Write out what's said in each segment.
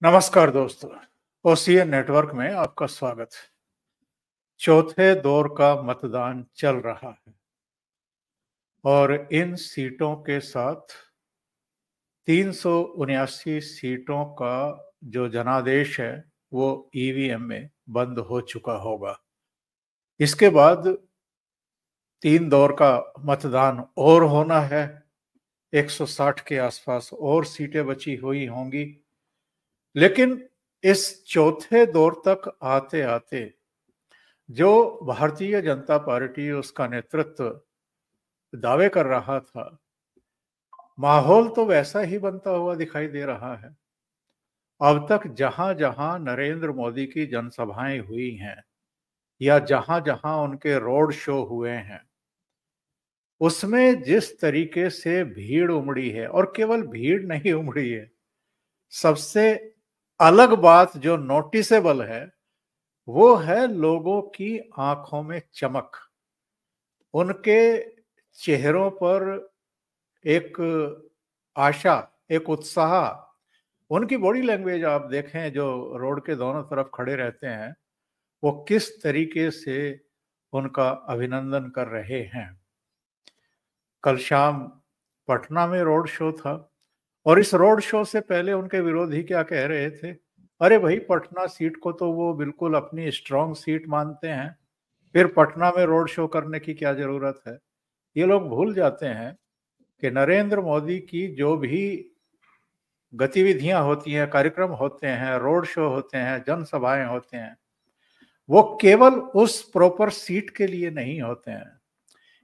नमस्कार दोस्तों, OCN network में आपका स्वागत है। चौथे दौर का मतदान चल रहा है और इन सीटों के साथ 379 सीटों का जो जनादेश है वो ईवीएम में बंद हो चुका होगा। इसके बाद 3 दौर का मतदान और होना है। 160 के आसपास और सीटें बची हुई होंगी, लेकिन इस चौथे दौर तक आते आते जो भारतीय जनता पार्टी उसका नेतृत्व दावे कर रहा था, माहौल तो वैसा ही बनता हुआ दिखाई दे रहा है। अब तक जहां जहां नरेंद्र मोदी की जनसभाएं हुई हैं या जहां जहां उनके रोड शो हुए हैं, उसमें जिस तरीके से भीड़ उमड़ी है, और केवल भीड़ नहीं उमड़ी है, सबसे अलग बात जो नोटिसेबल है वो है लोगों की आंखों में चमक। उनके चेहरों पर एक आशा, एक उत्साह। उनकी बॉडी लैंग्वेज आप देखें, जो रोड के दोनों तरफ खड़े रहते हैं, वो किस तरीके से उनका अभिनंदन कर रहे हैं। कल शाम पटना में रोड शो था और इस रोड शो से पहले उनके विरोधी क्या कह रहे थे? अरे भाई, पटना सीट को तो वो बिल्कुल अपनी स्ट्रांग सीट मानते हैं, फिर पटना में रोड शो करने की क्या जरूरत है। ये लोग भूल जाते हैं कि नरेंद्र मोदी की जो भी गतिविधियां होती हैं, कार्यक्रम होते हैं, रोड शो होते हैं, जनसभाएं होते हैं, वो केवल उस प्रॉपर सीट के लिए नहीं होते हैं।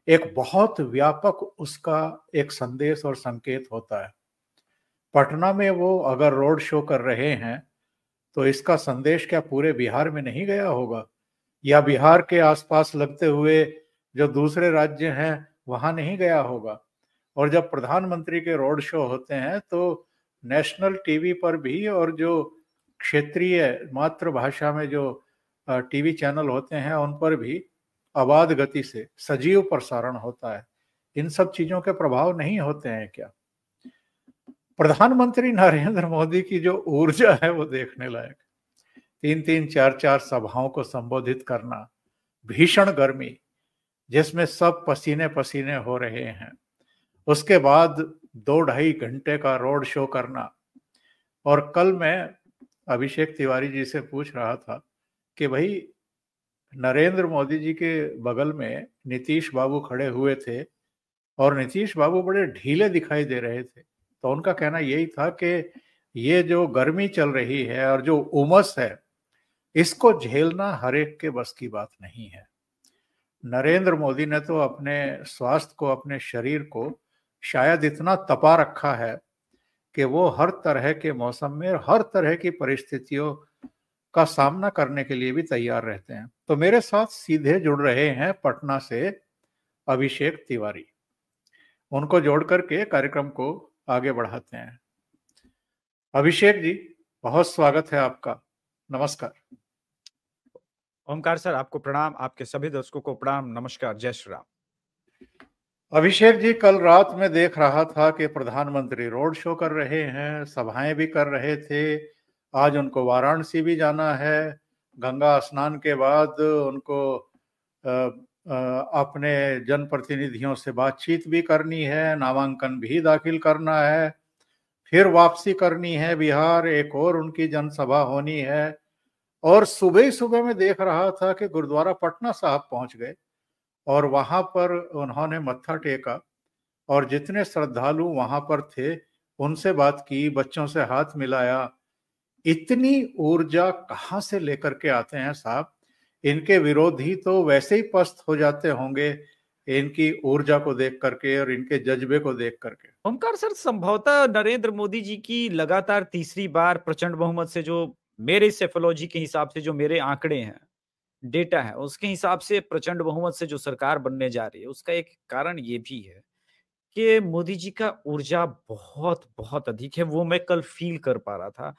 एक बहुत व्यापक उसका एक संदेश और संकेत होता है। पटना में वो अगर रोड शो कर रहे हैं तो इसका संदेश क्या पूरे बिहार में नहीं गया होगा, या बिहार के आसपास लगते हुए जो दूसरे राज्य हैं वहां नहीं गया होगा। और जब प्रधानमंत्री के रोड शो होते हैं तो नेशनल टीवी पर भी, और जो क्षेत्रीय मातृभाषा में जो टीवी चैनल होते हैं उन पर भी अबाध गति से सजीव प्रसारण होता है। इन सब चीजों के प्रभाव नहीं होते हैं क्या? प्रधानमंत्री नरेंद्र मोदी की जो ऊर्जा है वो देखने लायक। 3-3, 4-4 सभाओं को संबोधित करना, भीषण गर्मी जिसमें सब पसीने पसीने हो रहे हैं, उसके बाद 2-2.5 घंटे का रोड शो करना। और कल मैं अभिषेक तिवारी जी से पूछ रहा था कि भाई, नरेंद्र मोदी जी के बगल में नीतीश बाबू खड़े हुए थे और नीतीश बाबू बड़े ढीले दिखाई दे रहे थे, तो उनका कहना यही था कि ये जो गर्मी चल रही है और जो उमस है, इसको झेलना हर एक के बस की बात नहीं है। नरेंद्र मोदी ने तो अपने स्वास्थ्य को, अपने शरीर को शायद इतना तपा रखा है कि वो हर तरह के मौसम में, हर तरह की परिस्थितियों का सामना करने के लिए भी तैयार रहते हैं। तो मेरे साथ सीधे जुड़ रहे हैं पटना से अभिषेक तिवारी। उनको जोड़ करके कार्यक्रम को आगे बढ़ाते हैं। अभिषेक जी, बहुत स्वागत है आपका। नमस्कार। ओमकार सर, आपको प्रणाम, आपके सभी दर्शकों को प्रणाम, नमस्कार, जय श्री राम। अभिषेक जी, कल रात में देख रहा था कि प्रधानमंत्री रोड शो कर रहे हैं, सभाएं भी कर रहे थे। आज उनको वाराणसी भी जाना है। गंगा स्नान के बाद उनको अपने जनप्रतिनिधियों से बातचीत भी करनी है, नामांकन भी दाखिल करना है, फिर वापसी करनी है बिहार, एक और उनकी जनसभा होनी है। और सुबह ही सुबह में देख रहा था कि गुरुद्वारा पटना साहब पहुंच गए और वहां पर उन्होंने मत्था टेका और जितने श्रद्धालु वहां पर थे उनसे बात की, बच्चों से हाथ मिलाया। इतनी ऊर्जा कहाँ से लेकर के आते हैं साहब? इनके विरोधी तो वैसे ही पस्त हो जाते होंगे इनकी ऊर्जा को देख करके और इनके जज्बे को देख करके। ओमकार सर, संभवतः नरेंद्र मोदी जी की लगातार तीसरी बार प्रचंड बहुमत से, जो मेरे सेफोलॉजी के हिसाब से, जो मेरे आंकड़े हैं, डेटा है, उसके हिसाब से प्रचंड बहुमत से जो सरकार बनने जा रही है, उसका एक कारण ये भी है कि मोदी जी का ऊर्जा बहुत बहुत अधिक है। वो मैं कल फील कर पा रहा था।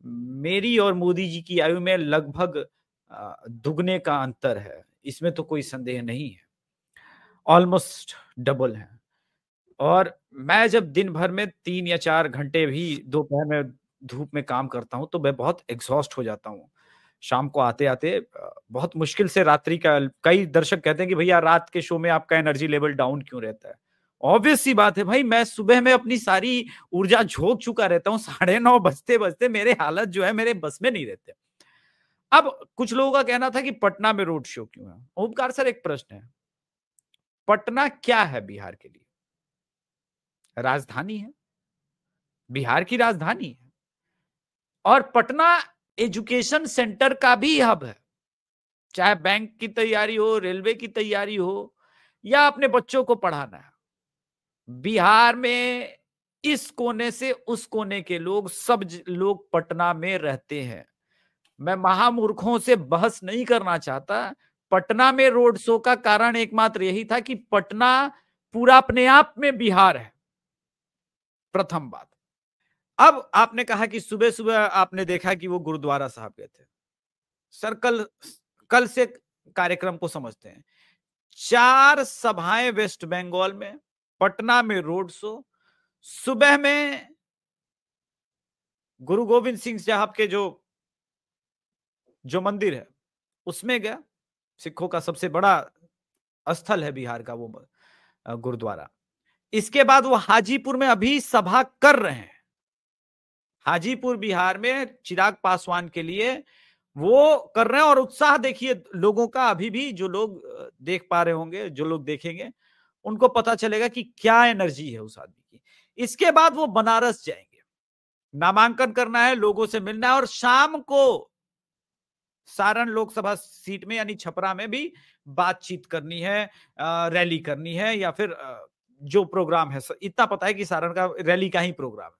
मेरी और मोदी जी की आयु में लगभग दुगने का अंतर है, इसमें तो कोई संदेह नहीं है। ऑलमोस्ट डबल है। और मैं जब दिन भर में 3 या 4 घंटे भी दोपहर में धूप में काम करता हूँ तो मैं बहुत एग्जॉस्ट हो जाता हूँ। शाम को आते-आते बहुत मुश्किल से रात्रि का, कई दर्शक कहते हैं कि भैया रात के शो में आपका एनर्जी लेवल डाउन क्यों रहता है? ऑब्वियस सी बात है भाई, मैं सुबह में अपनी सारी ऊर्जा झोंक चुका रहता हूँ, 9:30 बजते-बजते मेरे हालत जो है मेरे बस में नहीं रहते। अब कुछ लोगों का कहना था कि पटना में रोड शो क्यों है? ओमकार सर, एक प्रश्न है, पटना क्या है बिहार के लिए? राजधानी है, बिहार की राजधानी है, और पटना एजुकेशन सेंटर का भी हब है। चाहे बैंक की तैयारी हो, रेलवे की तैयारी हो, या अपने बच्चों को पढ़ाना है, बिहार में इस कोने से उस कोने के लोग सब लोग पटना में रहते हैं। मैं महामूर्खों से बहस नहीं करना चाहता। पटना में रोड शो का कारण एकमात्र यही था कि पटना पूरा अपने आप में बिहार है, प्रथम बात। अब आपने कहा कि सुबह सुबह आपने देखा कि वो गुरुद्वारा साहब गए थे। सर, कल से कार्यक्रम को समझते हैं। 4 सभाएं वेस्ट बंगाल में, पटना में रोड शो, सुबह में गुरु गोविंद सिंह साहब के जो मंदिर है उसमें गया। सिखों का सबसे बड़ा स्थल है बिहार का वो गुरुद्वारा। इसके बाद वो हाजीपुर में अभी सभा कर रहे हैं। हाजीपुर बिहार में चिराग पासवान के लिए वो कर रहे हैं, और उत्साह देखिए लोगों का। अभी भी जो लोग देख पा रहे होंगे, जो लोग देखेंगे उनको पता चलेगा कि क्या एनर्जी है उस आदमी की। इसके बाद वो बनारस जाएंगे, नामांकन करना है, लोगों से मिलना है, और शाम को सारण लोकसभा सीट में यानी छपरा में भी बातचीत करनी है, रैली करनी है, या फिर जो प्रोग्राम है। इतना पता है कि सारण का रैली का ही प्रोग्राम है।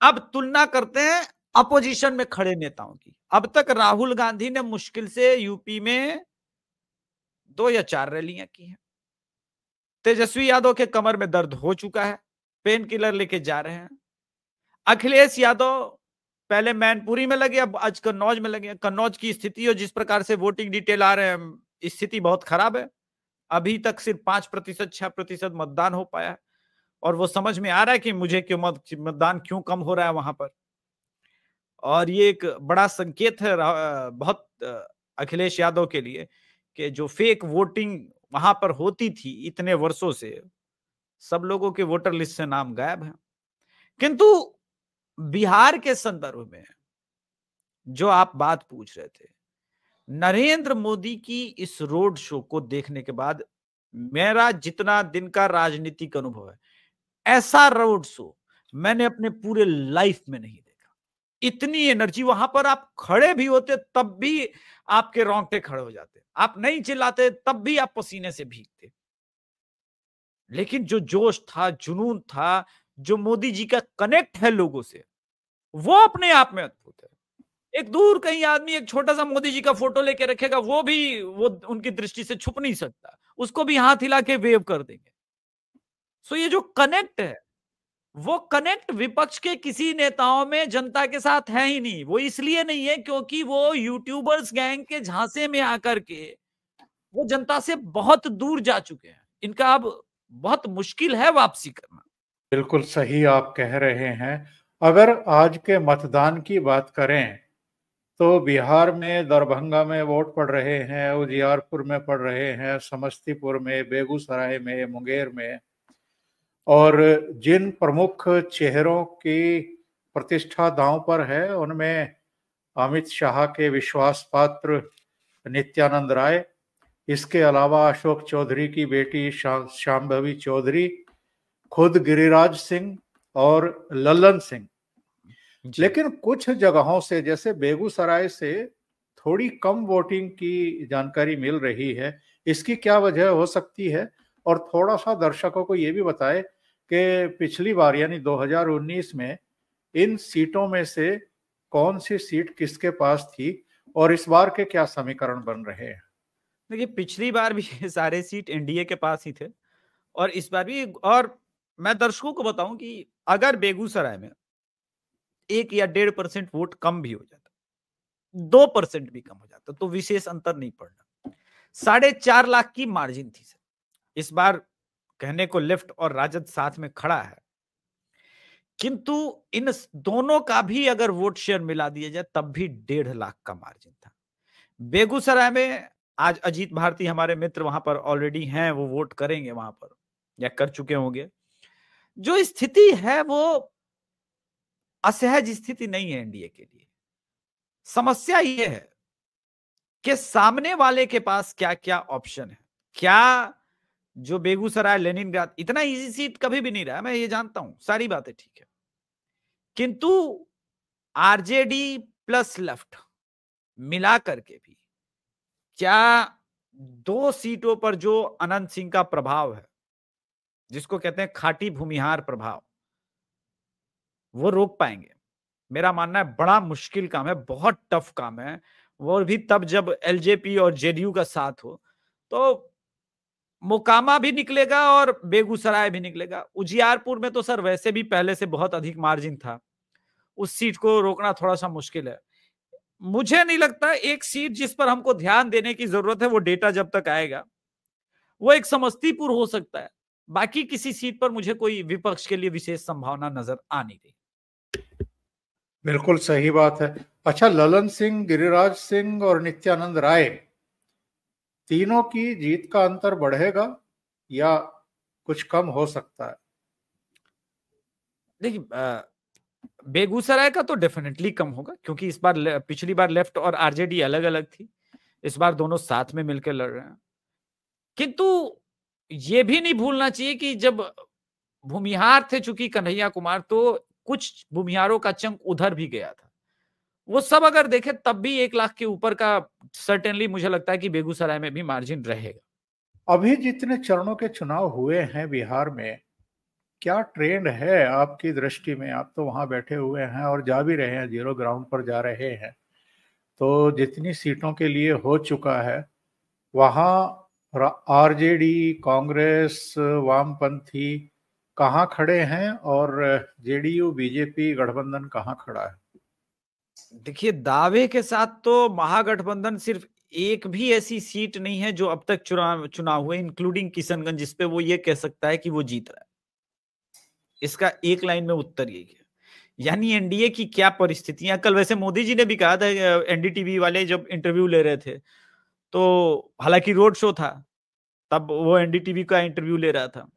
अब तुलना करते हैं अपोजिशन में खड़े नेताओं की। अब तक राहुल गांधी ने मुश्किल से यूपी में 2 या 4 रैलियां की हैं। तेजस्वी यादव के कमर में दर्द हो चुका है, पेन किलर लेके जा रहे हैं। अखिलेश यादव पहले मैनपुरी में लगे, अब आज कन्नौज में लगे। कन्नौज की स्थिति और जिस प्रकार से वोटिंग डिटेल आ रहे हैं, स्थिति बहुत खराब है। अभी तक सिर्फ 5%, 6% मतदान हो पाया है, और वो समझ में आ रहा है कि मुझे क्यों मतदान क्यों कम हो रहा है वहां पर। और ये एक बड़ा संकेत है बहुत अखिलेश यादव के लिए कि जो फेक वोटिंग वहां पर होती थी इतने वर्षों से, सब लोगों के वोटर लिस्ट से नाम गायब है। किंतु बिहार के संदर्भ में जो आप बात पूछ रहे थे, नरेंद्र मोदी की इस रोड शो को देखने के बाद मेरा जितना दिन का राजनीतिक अनुभव है, ऐसा रोड शो मैंने अपने पूरे लाइफ में नहीं देखा। इतनी एनर्जी, वहां पर आप खड़े भी होते तब भी आपके रोंगटे खड़े हो जाते, आप नहीं चिल्लाते तब भी आप पसीने से भीगते। लेकिन जो जोश था, जुनून था, जो मोदी जी का कनेक्ट है लोगों से, वो अपने आप में अद्भुत है। एक दूर कहीं आदमी एक छोटा सा मोदी जी का फोटो लेके रखेगा, वो उनकी दृष्टि से छुप नहीं सकता, उसको भी हाथ हिला के वेव कर देंगे। सो ये जो कनेक्ट है, वो कनेक्ट विपक्ष के किसी नेताओं में जनता के साथ है ही नहीं। वो इसलिए नहीं है क्योंकि वो यूट्यूबर्स गैंग के झांसे में आकर के वो जनता से बहुत दूर जा चुके हैं। इनका अब बहुत मुश्किल है वापसी करना। बिल्कुल सही आप कह रहे हैं। अगर आज के मतदान की बात करें तो बिहार में दरभंगा में वोट पड़ रहे हैं, उजियारपुर में पड़ रहे हैं, समस्तीपुर में, बेगूसराय में, मुंगेर में, और जिन प्रमुख चेहरों की प्रतिष्ठा दांव पर है उनमें अमित शाह के विश्वास पात्र नित्यानंद राय, इसके अलावा अशोक चौधरी की बेटी शांभवी चौधरी, खुद गिरिराज सिंह और लल्लन सिंह। लेकिन कुछ जगहों से जैसे बेगूसराय से थोड़ी कम वोटिंग की जानकारी मिल रही है। इसकी क्या वजह हो सकती है? और थोड़ा सा दर्शकों को ये भी बताएं कि पिछली बार यानी 2019 में इन सीटों में से कौन सी सीट किसके पास थी और इस बार के क्या समीकरण बन रहे हैं? देखिए, पिछली बार भी सारे सीट एनडीए के पास ही थे, और इस बार भी। और मैं दर्शकों को बताऊं कि अगर बेगूसराय में 1 या 1.5% वोट कम भी हो जाता, 2% भी कम हो जाता, तो विशेष अंतर नहीं पड़ना। 4.5 लाख की मार्जिन थी सर। इस बार कहने को लेफ्ट और राजद साथ में खड़ा है, किंतु इन दोनों का भी अगर वोट शेयर मिला दिया जाए तब भी 1.5 लाख का मार्जिन था। बेगूसराय में आज अजीत भारती हमारे मित्र वहां पर ऑलरेडी हैं, वो वोट करेंगे वहां पर या कर चुके होंगे। जो स्थिति है वो असहज स्थिति नहीं है एनडीए के लिए। समस्या ये है कि सामने वाले के पास क्या क्या ऑप्शन है। क्या जो बेगूसराय लेनिनग्राद इतना इजी सीट कभी भी नहीं रहा, मैं ये जानता हूं, सारी बातें ठीक है, किंतु आरजेडी प्लस लेफ्ट मिला करके भी क्या 2 सीटों पर जो अनंत सिंह का प्रभाव है, जिसको कहते हैं खाटी भूमिहार प्रभाव, वो रोक पाएंगे? मेरा मानना है बड़ा मुश्किल काम है, बहुत टफ काम है, वो भी तब जब एलजेपी और जेडीयू का साथ हो। तो मोकामा भी निकलेगा और बेगूसराय भी निकलेगा। उजियारपुर में तो सर वैसे भी पहले से बहुत अधिक मार्जिन था, उस सीट को रोकना थोड़ा सा मुश्किल है। मुझे नहीं लगता। एक सीट जिस पर हमको ध्यान देने की जरूरत है, वो डेटा जब तक आएगा, वो एक समस्तीपुर हो सकता है। बाकी किसी सीट पर मुझे कोई विपक्ष के लिए विशेष संभावना नजर आ नहीं रही। बिल्कुल सही बात है। अच्छा, ललन सिंह, गिरिराज सिंह और नित्यानंद राय, तीनों की जीत का अंतर बढ़ेगा या कुछ कम हो सकता है? देखिए, बेगूसराय का तो डेफिनेटली कम होगा, क्योंकि इस बार पिछली बार लेफ्ट और आरजेडी अलग अलग थी, इस बार दोनों साथ में मिलकर लड़ रहे हैं। किंतु ये भी नहीं भूलना चाहिए कि जब भूमिहार थे चूंकि कन्हैया कुमार, तो कुछ भूमिहारों का चंक उधर भी गया था। वो सब अगर देखें तब भी 1 लाख के ऊपर का सर्टेनली मुझे लगता है कि बेगूसराय में भी मार्जिन रहेगा। अभी जितने चरणों के चुनाव हुए हैं बिहार में, क्या ट्रेंड है आपकी दृष्टि में? आप तो वहां बैठे हुए हैं और जा भी रहे हैं, जीरो ग्राउंड पर जा रहे हैं, तो जितनी सीटों के लिए हो चुका है वहां आरजेडी, कांग्रेस, वामपंथी कहाँ खड़े हैं और जेडीयू बीजेपी गठबंधन कहाँ खड़ा है? देखिए, दावे के साथ तो महागठबंधन सिर्फ एक भी ऐसी सीट नहीं है जो अब तक चुनाव हुए, इंक्लूडिंग किशनगंज, जिसपे वो ये कह सकता है कि वो जीत रहा है। इसका एक लाइन में उत्तर यही है। यानी एनडीए की क्या परिस्थितियां, कल वैसे मोदी जी ने भी कहा था, एनडीटीवी वाले जब इंटरव्यू ले रहे थे, तो हालांकि रोड शो था, तब वो एनडीटीवी का इंटरव्यू ले रहा था।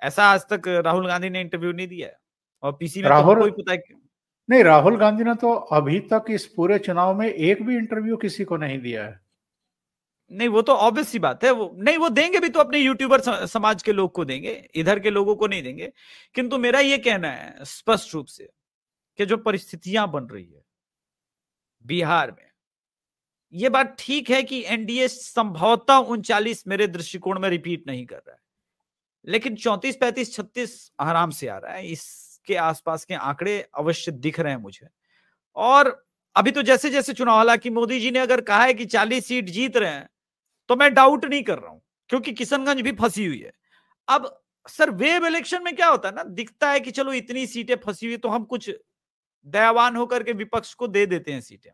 ऐसा आज तक राहुल गांधी ने इंटरव्यू नहीं दिया है, और पीसी में तो राहुल हमको ही पता है कि नहीं, राहुल गांधी ने तो अभी तक इस पूरे चुनाव में एक भी इंटरव्यू किसी को नहीं दिया है। नहीं, वो तो ऑब्वियस सी बात है, वो नहीं, वो देंगे भी तो अपने यूट्यूबर समाज के लोग को देंगे, इधर के लोगों को नहीं देंगे। किंतु मेरा ये कहना है स्पष्ट रूप से कि जो परिस्थितियां बन रही है बिहार में, ये बात ठीक है कि एनडीए संभवतः 39 मेरे दृष्टिकोण में रिपीट नहीं कर रहा है, लेकिन 34, 35, 36 आराम से आ रहा है। इसके आसपास के आंकड़े अवश्य दिख रहे हैं मुझे। और अभी तो जैसे जैसे चुनाव, हालांकि मोदी जी ने अगर कहा है कि 40 सीट जीत रहे हैं, तो मैं डाउट नहीं कर रहा हूं, क्योंकि किशनगंज भी फंसी हुई है। अब सर, वेब इलेक्शन में क्या होता है ना, दिखता है कि चलो इतनी सीटें फंसी हुई तो हम कुछ दयावान होकर के विपक्ष को दे देते हैं सीटें।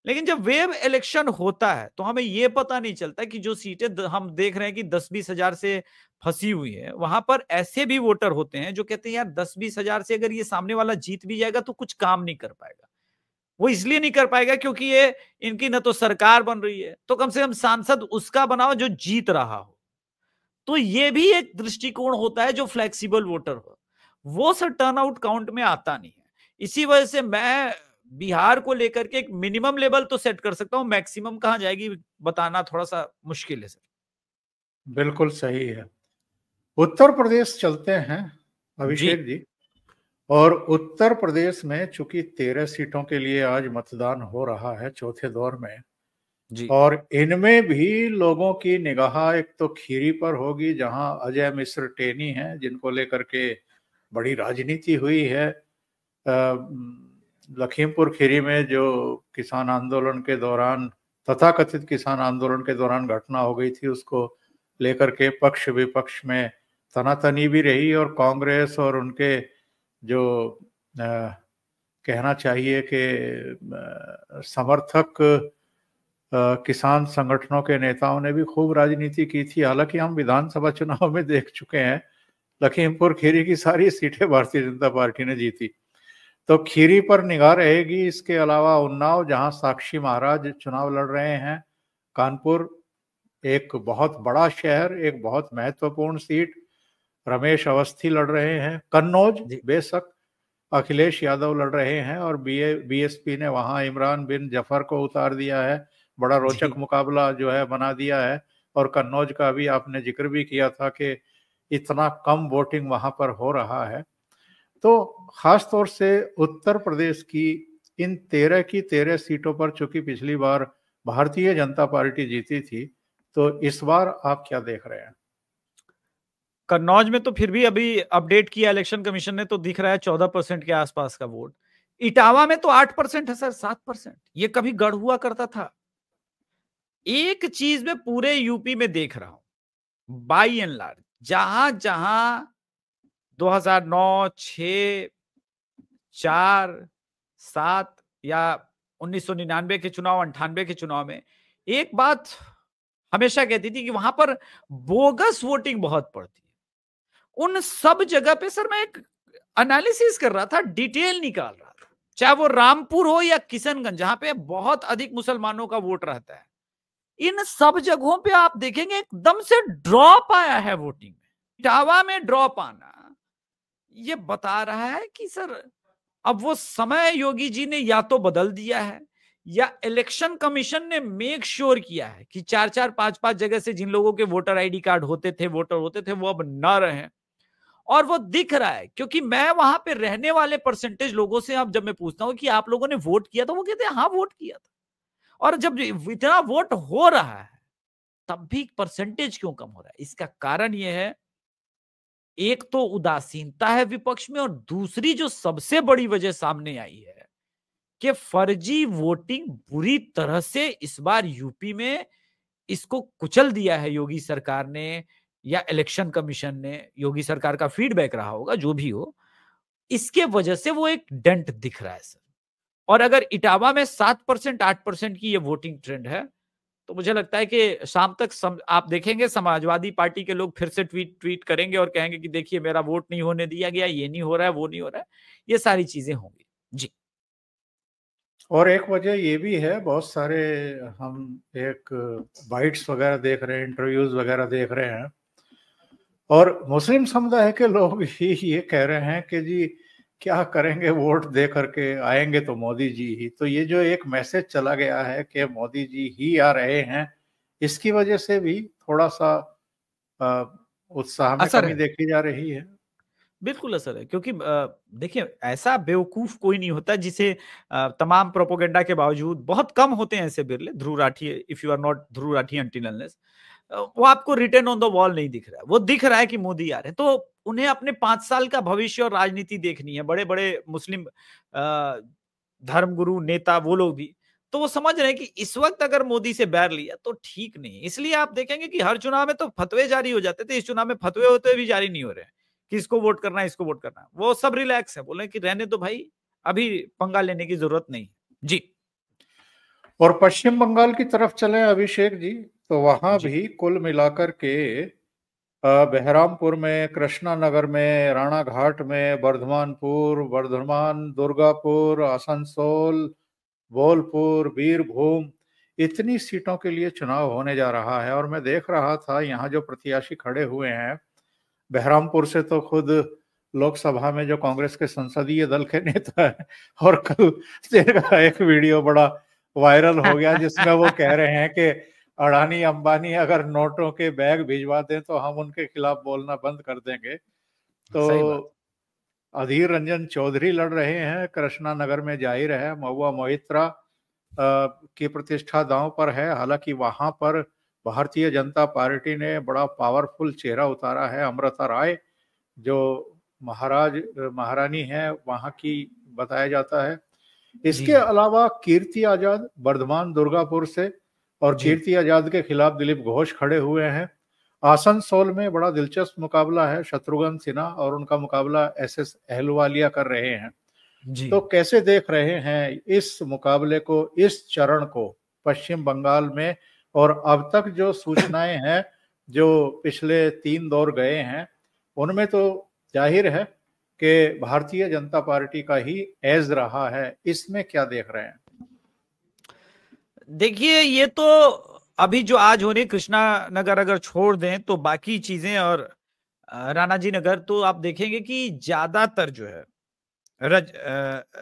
लेकिन जब वेब इलेक्शन होता है तो हमें यह पता नहीं चलता कि जो सीटें हम देख रहे हैं कि 10-20 हजार से फंसी हुई है, वहां पर ऐसे भी वोटर होते हैं जो कहते हैं यार 10-20 हजार से अगर ये सामने वाला जीत भी जाएगा तो कुछ काम नहीं कर पाएगा। वो इसलिए नहीं कर पाएगा क्योंकि ये इनकी न तो सरकार बन रही है, तो कम से कम सांसद उसका बनाओ जो जीत रहा हो। तो ये भी एक दृष्टिकोण होता है जो फ्लेक्सिबल वोटर हो, वो सर टर्नआउट काउंट में आता नहीं है। इसी वजह से मैं बिहार को लेकर के एक मिनिमम लेवल तो सेट कर सकता हूं, मैक्सिमम कहां जाएगी बताना थोड़ा सा मुश्किल है सर। बिल्कुल सही है। उत्तर प्रदेश चलते हैं अभिषेक जी। और उत्तर प्रदेश में चूंकि 13 सीटों के लिए आज मतदान हो रहा है चौथे दौर में जी। और इनमें भी लोगों की निगाह एक तो खीरी पर होगी, जहां अजय मिश्र टेनी हैं, जिनको लेकर के बड़ी राजनीति हुई है। लखीमपुर खीरी में जो किसान आंदोलन के दौरान, तथाकथित किसान आंदोलन के दौरान घटना हो गई थी, उसको लेकर के पक्ष विपक्ष में तनातनी भी रही और कांग्रेस और उनके जो कहना चाहिए कि समर्थक किसान संगठनों के नेताओं ने भी खूब राजनीति की थी। हालांकि हम विधानसभा चुनाव में देख चुके हैं लखीमपुर खीरी की सारी सीटें भारतीय जनता पार्टी ने जीती। तो खीरी पर निगाह रहेगी। इसके अलावा उन्नाव, जहां साक्षी महाराज चुनाव लड़ रहे हैं, कानपुर एक बहुत बड़ा शहर, एक बहुत महत्वपूर्ण सीट, रमेश अवस्थी लड़ रहे हैं। कन्नौज बेशक अखिलेश यादव लड़ रहे हैं और बीएसपी ने वहां इमरान बिन जफर को उतार दिया है। बड़ा रोचक मुकाबला जो है बना दिया है। और कन्नौज का भी आपने जिक्र भी किया था कि इतना कम वोटिंग वहां पर हो रहा है। तो खास तौर से उत्तर प्रदेश की इन 13 की 13 सीटों पर चूंकि पिछली बार भारतीय जनता पार्टी जीती थी, तो इस बार आप क्या देख रहे हैं? कन्नौज में तो फिर भी अभी अपडेट किया इलेक्शन कमीशन ने, तो दिख रहा है 14% के आसपास का वोट। इटावा में तो 8% है सर, 7%। ये कभी गढ़ हुआ करता था। एक चीज में पूरे यूपी में देख रहा हूं, बाई एंड लार्ज, जहां जहां 2009, 6, 4, 7 या 1999 के चुनाव, 98 के चुनाव में एक बात हमेशा कहती थी कि वहां पर बोगस वोटिंग बहुत पड़ती है। उन सब जगह पे सर मैं एक एनालिसिस कर रहा था, डिटेल निकाल रहा था, चाहे वो रामपुर हो या किशनगंज, जहां पे बहुत अधिक मुसलमानों का वोट रहता है। इन सब जगहों पे आप देखेंगे एकदम से ड्रॉप आया है वोटिंग में। इटावा में ड्रॉप आना ये बता रहा है कि सर अब वो समय योगी जी ने या तो बदल दिया है, या इलेक्शन कमीशन ने मेक श्योर किया है कि 4-4, 5-5 जगह से जिन लोगों के वोटर आईडी कार्ड होते थे, वोटर होते थे, वो अब ना रहे। और वो दिख रहा है, क्योंकि मैं वहां पे रहने वाले परसेंटेज लोगों से अब जब मैं पूछता हूं कि आप लोगों ने वोट किया, तो वो कहते हैं हाँ वोट किया था। और जब इतना वोट हो रहा है तब भी परसेंटेज क्यों कम हो रहा है? इसका कारण यह है, एक तो उदासीनता है विपक्ष में, और दूसरी जो सबसे बड़ी वजह सामने आई है कि फर्जी वोटिंग बुरी तरह से इस बार यूपी में इसको कुचल दिया है योगी सरकार ने या इलेक्शन कमीशन ने। योगी सरकार का फीडबैक रहा होगा, जो भी हो, इसके वजह से वो एक डेंट दिख रहा है सर। और अगर इटावा में 7%, 8% की ये वोटिंग ट्रेंड है, तो मुझे लगता है कि शाम तक आप देखेंगे समाजवादी पार्टी के लोग फिर से ट्वीट करेंगे और कहेंगे कि देखिए मेरा वोट नहीं होने दिया गया, ये नहीं हो रहा है, वो नहीं हो रहा है। ये सारी चीजें होंगी जी। और एक वजह ये भी है, बहुत सारे हम एक बाइट्स वगैरह देख रहे हैं, इंटरव्यूज वगैरह देख रहे हैं, और मुस्लिम समुदाय के लोग ही ये कह रहे हैं कि जी क्या करेंगे, वोट दे करके आएंगे तो मोदी जी ही। तो ये जो एक मैसेज चला गया है कि मोदी जी ही आ रहे हैं, इसकी वजह से भी थोड़ा सा उत्साह में कमी देखी जा रही है। बिल्कुल असर है, क्योंकि देखिए ऐसा बेवकूफ कोई नहीं होता जिसे तमाम प्रोपोगेंडा के बावजूद, बहुत कम होते हैं ऐसे बिरले, Dhruv Rathee, if you are not Dhruv Rathee until unless, वो आपको रिटर्न ऑन द वॉल नहीं दिख रहा है। वो दिख रहा है कि मोदी आ रहे हैं, तो उन्हें अपने 5 साल का भविष्य और राजनीति देखनी है। बड़े बड़े मुस्लिम धर्मगुरु नेता वो लोग भी, तो वो समझ रहे हैं कि इस वक्त अगर मोदी से बैर लिया तो ठीक नहीं। इसलिए आप देखेंगे कि हर चुनाव में तो फतवे जारी हो जाते थे, इस चुनाव में फतवे होते भी जारी नहीं हो रहे हैं कि इसको वोट करना है, इसको वोट करना है। वो सब रिलैक्स है, बोले कि रहने दो भाई, अभी पंगा लेने की जरूरत नहीं जी। और पश्चिम बंगाल की तरफ चले अभिषेक जी, तो वहां भी कुल मिलाकर के बहरामपुर में, कृष्णा नगर में, राणा घाट में, बर्धमानपुर, बर्धमान, दुर्गापुर, आसनसोल, बोलपुर, बीरभूम, इतनी सीटों के लिए चुनाव होने जा रहा है। और मैं देख रहा था यहाँ जो प्रत्याशी खड़े हुए हैं, बहरामपुर से तो खुद लोकसभा में जो कांग्रेस के संसदीय दल के नेता है, और कल का एक वीडियो बड़ा वायरल हो गया जिसमें वो कह रहे हैं कि अडानी अंबानी अगर नोटों के बैग भिजवा दें तो हम उनके खिलाफ बोलना बंद कर देंगे। तो अधीर रंजन चौधरी लड़ रहे हैं, कृष्णा नगर में जाहिर है महुआ मोहित्रा की प्रतिष्ठा दांव पर है। हालांकि वहां पर भारतीय जनता पार्टी ने बड़ा पावरफुल चेहरा उतारा है, अमृता राय, जो महारानी है वहां की बताया जाता है। इसके अलावा कीर्ति आजाद बर्धमान दुर्गापुर से, और कीर्ति आजाद के खिलाफ दिलीप घोष खड़े हुए हैं। आसनसोल में बड़ा दिलचस्प मुकाबला है, शत्रुघ्न सिन्हा और उनका मुकाबला एसएस अहलुवालिया कर रहे हैं जी। तो कैसे देख रहे हैं इस मुकाबले को, इस चरण को पश्चिम बंगाल में? और अब तक जो सूचनाएं हैं, जो पिछले 3 दौर गए हैं, उनमें तो जाहिर है कि भारतीय जनता पार्टी का ही एज रहा है। इसमें क्या देख रहे हैं? देखिए, ये तो अभी जो आज हो रही कृष्णा नगर अगर छोड़ दें तो बाकी चीजें और राणाजी नगर, तो आप देखेंगे कि ज्यादातर जो है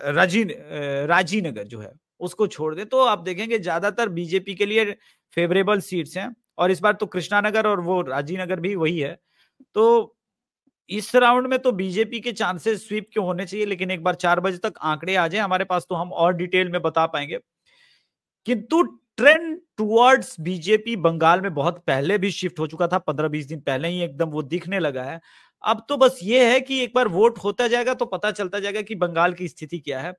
राजी नगर जो है उसको छोड़ दे तो आप देखेंगे ज्यादातर बीजेपी के लिए फेवरेबल सीट्स हैं। और इस बार तो कृष्णा नगर और वो राजीनगर भी वही है। तो इस राउंड में तो बीजेपी के चांसेस स्वीप के होने चाहिए, लेकिन एक बार 4 बजे तक आंकड़े आ जाए हमारे पास तो हम और डिटेल में बता पाएंगे। किंतु ट्रेंड टुवर्ड्स बीजेपी बंगाल में बहुत पहले भी शिफ्ट हो चुका था, 15-20 दिन पहले ही एकदम वो दिखने लगा है। अब तो बस ये है कि एक बार वोट होता जाएगा तो पता चलता जाएगा कि बंगाल की स्थिति क्या है।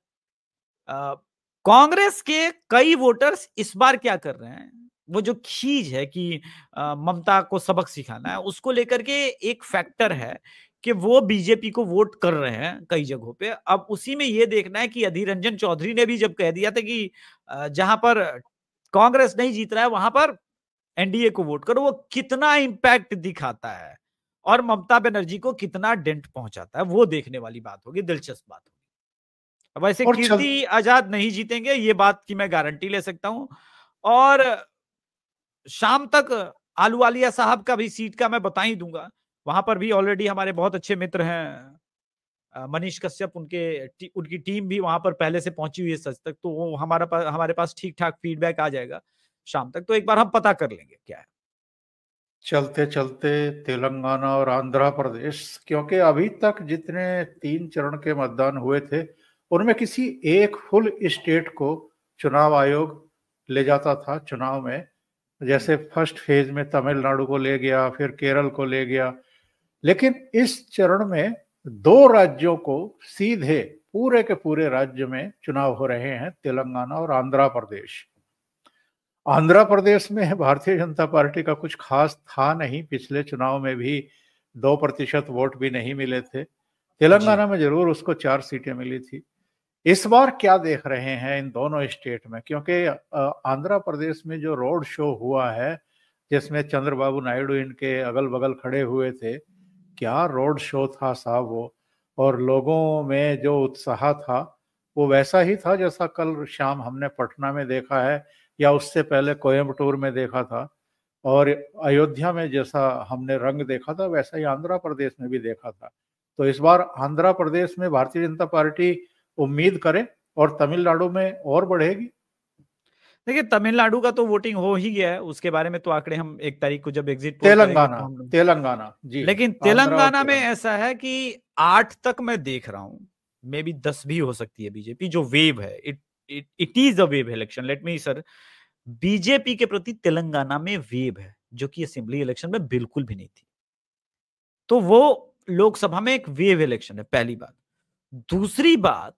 कांग्रेस के कई वोटर्स इस बार क्या कर रहे हैं, वो जो खींच है कि ममता को सबक सिखाना है, उसको लेकर के एक फैक्टर है कि वो बीजेपी को वोट कर रहे हैं कई जगहों पे। अब उसी में ये देखना है कि अधीर रंजन चौधरी ने भी जब कह दिया था कि जहां पर कांग्रेस नहीं जीत रहा है वहां पर एनडीए को वोट करो, वो कितना इंपैक्ट दिखाता है और ममता बनर्जी को कितना डेंट पहुंचाता है, वो देखने वाली बात होगी, दिलचस्प बात होगी। वैसे और चल कीर्ति आजाद नहीं जीतेंगे, ये बात की मैं गारंटी ले सकता हूं। और शाम तक आलूवालिया साहब का भी सीट का मैं बता ही दूंगा। वहां पर भी ऑलरेडी हमारे बहुत अच्छे मित्र हैं, मनीष कश्यप, उनकी टीम भी वहां पर पहले से पहुंची हुई है सच तक, तो वो हमारे पास ठीक ठाक फीडबैक आ जाएगा शाम तक, तो एक बार हम पता कर लेंगे क्या है। चलते चलते तेलंगाना और आंध्र प्रदेश, क्योंकि अभी तक जितने 3 चरण के मतदान हुए थे उनमें किसी एक फुल स्टेट को चुनाव आयोग ले जाता था चुनाव में। जैसे फर्स्ट फेज में तमिलनाडु को ले गया, फिर केरल को ले गया, लेकिन इस चरण में 2 राज्यों को सीधे पूरे के पूरे राज्य में चुनाव हो रहे हैं, तेलंगाना और आंध्र प्रदेश। आंध्र प्रदेश में भारतीय जनता पार्टी का कुछ खास था नहीं, पिछले चुनाव में भी 2% वोट भी नहीं मिले थे। तेलंगाना में जरूर उसको 4 सीटें मिली थी। इस बार क्या देख रहे हैं इन दोनों स्टेट में? क्योंकि आंध्र प्रदेश में जो रोड शो हुआ है जिसमें चंद्रबाबू नायडू इनके अगल बगल खड़े हुए थे, क्या रोड शो था साहब वो। और लोगों में जो उत्साह था वो वैसा ही था जैसा कल शाम हमने पटना में देखा है या उससे पहले कोयम्बटूर में देखा था, और अयोध्या में जैसा हमने रंग देखा था वैसा ही आंध्र प्रदेश में भी देखा था। तो इस बार आंध्र प्रदेश में भारतीय जनता पार्टी उम्मीद करे और तमिलनाडु में और बढ़ेगी। देखिए, तमिलनाडु का तो वोटिंग हो ही गया है, उसके बारे में तो आंकड़े हम 1 तारीख को जब एग्जिट पोल करेंगे तेलंगाना, तो हम। तेलंगाना जी, लेकिन आंध्र और तेलंगाना में तेलंगाना। ऐसा है कि 8 तक मैं देख रहा हूं, मे बी 10 भी हो सकती है बीजेपी, जो वेव है, it is a wave election, let me sir. BJP के प्रति तेलंगाना में वेव है, जो कि असेंबली इलेक्शन में बिल्कुल भी नहीं थी। तो वो लोकसभा में एक वेव इलेक्शन है, पहली बात। दूसरी बात,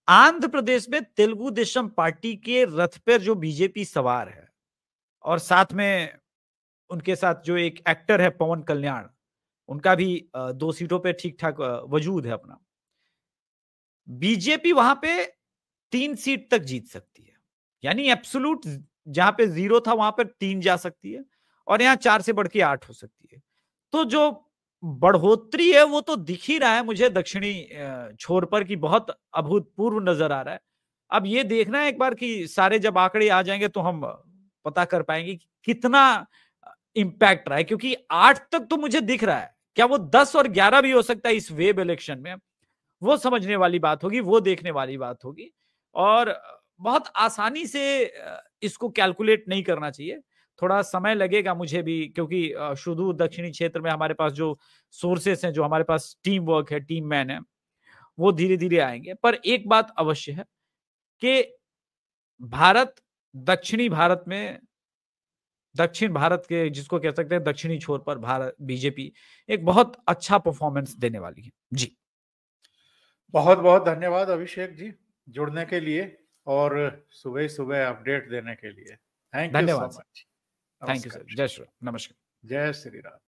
आंध्र प्रदेश में तेलुगु देशम पार्टी के रथ पर जो बीजेपी सवार है, और साथ में उनके साथ जो एक एक्टर है पवन कल्याण, उनका भी 2 सीटों पे ठीक ठाक वजूद है अपना। बीजेपी वहां पे 3 सीट तक जीत सकती है, यानी एब्सोल्यूट जहां पे 0 था वहां पर 3 जा सकती है, और यहां 4 से बढ़ के 8 हो सकती है। तो जो बढ़ोतरी है वो तो दिख ही रहा है मुझे दक्षिणी छोर पर, की बहुत अभूतपूर्व नजर आ रहा है। अब ये देखना है एक बार कि सारे जब आंकड़े आ जाएंगे तो हम पता कर पाएंगे कि कितना इंपैक्ट रहा है, क्योंकि 8 तक तो मुझे दिख रहा है, क्या वो 10 और 11 भी हो सकता है इस वेब इलेक्शन में, वो समझने वाली बात होगी, वो देखने वाली बात होगी। और बहुत आसानी से इसको कैलकुलेट नहीं करना चाहिए, थोड़ा समय लगेगा मुझे भी, क्योंकि सुदूर दक्षिणी क्षेत्र में हमारे पास जो सोर्सेस हैं, जो हमारे पास टीम वर्क है, टीम मैन है, वो धीरे धीरे आएंगे। पर एक बात अवश्य है कि भारत, दक्षिणी भारत में, दक्षिण भारत के जिसको कह सकते हैं दक्षिणी छोर पर भारत बीजेपी एक बहुत अच्छा परफॉर्मेंस देने वाली है जी। बहुत बहुत धन्यवाद अभिषेक जी जुड़ने के लिए और सुबह सुबह अपडेट देने के लिए। थैंक यू सो धन्यवाद sir. Much. Thank you sir. नमस्कार। जय श्री राम। नमस्कार। जय श्री राम।